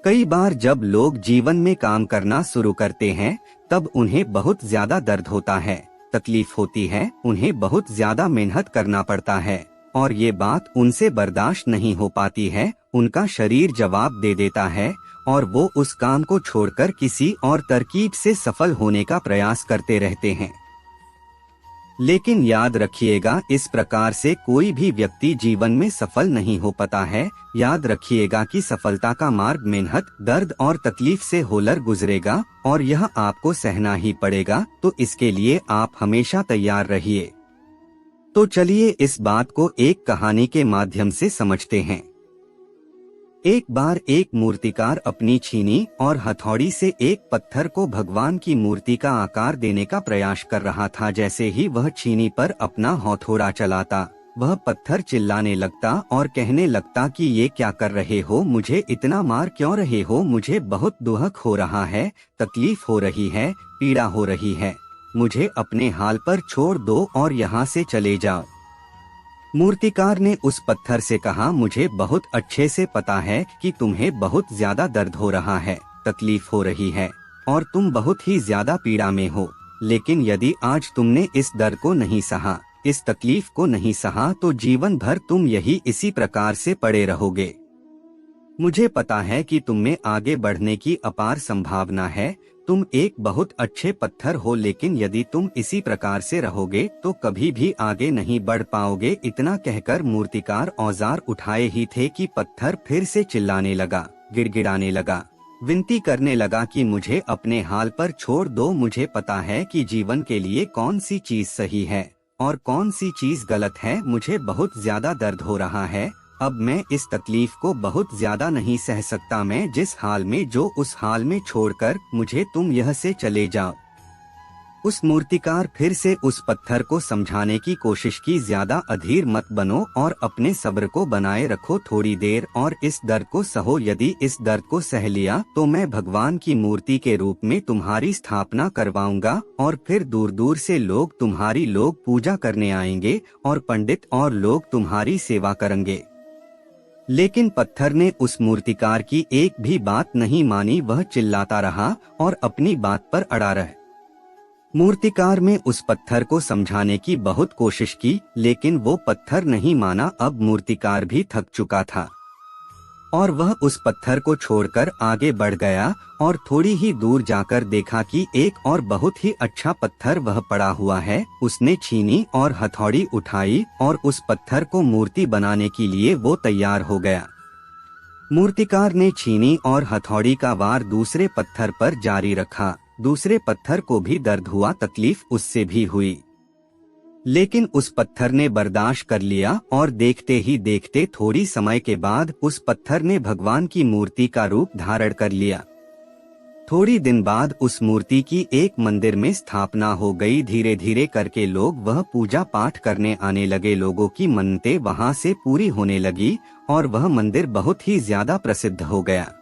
कई बार जब लोग जीवन में काम करना शुरू करते हैं तब उन्हें बहुत ज्यादा दर्द होता है, तकलीफ होती है, उन्हें बहुत ज्यादा मेहनत करना पड़ता है और ये बात उनसे बर्दाश्त नहीं हो पाती है। उनका शरीर जवाब दे देता है और वो उस काम को छोड़कर किसी और तरकीब से सफल होने का प्रयास करते रहते हैं। लेकिन याद रखिएगा, इस प्रकार से कोई भी व्यक्ति जीवन में सफल नहीं हो पाता है। याद रखिएगा कि सफलता का मार्ग मेहनत, दर्द और तकलीफ से होकर गुजरेगा और यह आपको सहना ही पड़ेगा, तो इसके लिए आप हमेशा तैयार रहिए। तो चलिए इस बात को एक कहानी के माध्यम से समझते हैं। एक बार एक मूर्तिकार अपनी छीनी और हथौड़ी से एक पत्थर को भगवान की मूर्ति का आकार देने का प्रयास कर रहा था। जैसे ही वह छीनी पर अपना हथौड़ा चलाता, वह पत्थर चिल्लाने लगता और कहने लगता कि ये क्या कर रहे हो, मुझे इतना मार क्यों रहे हो, मुझे बहुत दुख हो रहा है, तकलीफ हो रही है, पीड़ा हो रही है, मुझे अपने हाल पर छोड़ दो और यहाँ से चले जाओ। मूर्तिकार ने उस पत्थर से कहा, मुझे बहुत अच्छे से पता है कि तुम्हें बहुत ज्यादा दर्द हो रहा है, तकलीफ हो रही है और तुम बहुत ही ज्यादा पीड़ा में हो, लेकिन यदि आज तुमने इस दर्द को नहीं सहा, इस तकलीफ को नहीं सहा, तो जीवन भर तुम यही इसी प्रकार से पड़े रहोगे। मुझे पता है कि तुम में आगे बढ़ने की अपार संभावना है, तुम एक बहुत अच्छे पत्थर हो, लेकिन यदि तुम इसी प्रकार से रहोगे तो कभी भी आगे नहीं बढ़ पाओगे। इतना कहकर मूर्तिकार औजार उठाए ही थे कि पत्थर फिर से चिल्लाने लगा, गिड़गिड़ाने लगा, विनती करने लगा कि मुझे अपने हाल पर छोड़ दो। मुझे पता है कि जीवन के लिए कौन सी चीज सही है और कौन सी चीज गलत है। मुझे बहुत ज्यादा दर्द हो रहा है, अब मैं इस तकलीफ को बहुत ज्यादा नहीं सह सकता। मैं जिस हाल में जो उस हाल में छोड़कर मुझे तुम यह से चले जाओ। उस मूर्तिकार फिर से उस पत्थर को समझाने की कोशिश की, ज्यादा अधीर मत बनो और अपने सब्र को बनाए रखो थोड़ी देर और इस दर्द को सहो। यदि इस दर्द को सह लिया तो मैं भगवान की मूर्ति के रूप में तुम्हारी स्थापना करवाऊंगा और फिर दूर दूर से तुम्हारी लोग पूजा करने आएंगे और पंडित और लोग तुम्हारी सेवा करेंगे। लेकिन पत्थर ने उस मूर्तिकार की एक भी बात नहीं मानी, वह चिल्लाता रहा और अपनी बात पर अड़ा रहा। मूर्तिकार में उस पत्थर को समझाने की बहुत कोशिश की, लेकिन वो पत्थर नहीं माना। अब मूर्तिकार भी थक चुका था और वह उस पत्थर को छोड़कर आगे बढ़ गया और थोड़ी ही दूर जाकर देखा कि एक और बहुत ही अच्छा पत्थर वह पड़ा हुआ है। उसने छीनी और हथौड़ी उठाई और उस पत्थर को मूर्ति बनाने के लिए वो तैयार हो गया। मूर्तिकार ने छीनी और हथौड़ी का वार दूसरे पत्थर पर जारी रखा। दूसरे पत्थर को भी दर्द हुआ, तकलीफ उससे भी हुई, लेकिन उस पत्थर ने बर्दाश्त कर लिया और देखते ही देखते थोड़ी समय के बाद उस पत्थर ने भगवान की मूर्ति का रूप धारण कर लिया। थोड़ी दिन बाद उस मूर्ति की एक मंदिर में स्थापना हो गई। धीरे धीरे करके लोग वह पूजा पाठ करने आने लगे, लोगों की मन्नतें वहां से पूरी होने लगी और वह मंदिर बहुत ही ज्यादा प्रसिद्ध हो गया।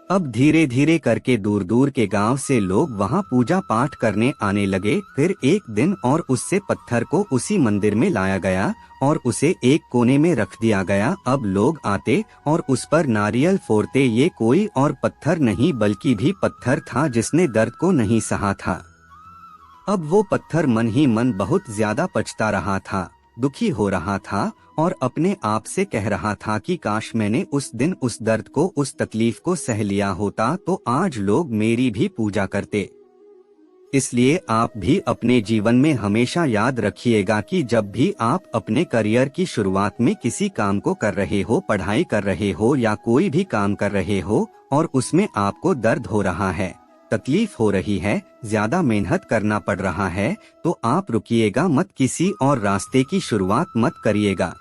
अब धीरे धीरे करके दूर दूर के गांव से लोग वहां पूजा पाठ करने आने लगे। फिर एक दिन और उससे पत्थर को उसी मंदिर में लाया गया और उसे एक कोने में रख दिया गया। अब लोग आते और उस पर नारियल फोड़ते। ये कोई और पत्थर नहीं बल्कि भी पत्थर था जिसने दर्द को नहीं सहा था। अब वो पत्थर मन ही मन बहुत ज्यादा पछता रहा था, दुखी हो रहा था और अपने आप से कह रहा था कि काश मैंने उस दिन उस दर्द को, उस तकलीफ को सह लिया होता तो आज लोग मेरी भी पूजा करते। इसलिए आप भी अपने जीवन में हमेशा याद रखिएगा कि जब भी आप अपने करियर की शुरुआत में किसी काम को कर रहे हो, पढ़ाई कर रहे हो या कोई भी काम कर रहे हो और उसमें आपको दर्द हो रहा है, तकलीफ हो रही है, ज्यादा मेहनत करना पड़ रहा है, तो आप रुकिएगा मत, किसी और रास्ते की शुरुआत मत करिएगा,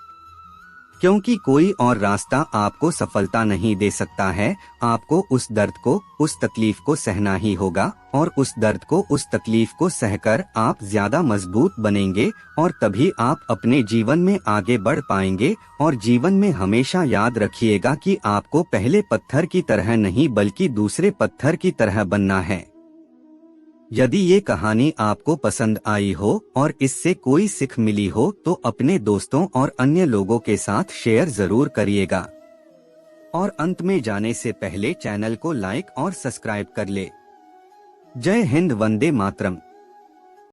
क्योंकि कोई और रास्ता आपको सफलता नहीं दे सकता है। आपको उस दर्द को, उस तकलीफ को सहना ही होगा और उस दर्द को, उस तकलीफ को सहकर आप ज्यादा मजबूत बनेंगे और तभी आप अपने जीवन में आगे बढ़ पाएंगे। और जीवन में हमेशा याद रखिएगा कि आपको पहले पत्थर की तरह नहीं बल्कि दूसरे पत्थर की तरह बनना है। यदि ये कहानी आपको पसंद आई हो और इससे कोई सीख मिली हो तो अपने दोस्तों और अन्य लोगों के साथ शेयर जरूर करिएगा। और अंत में जाने से पहले चैनल को लाइक और सब्सक्राइब कर ले। जय हिंद, वंदे मातरम।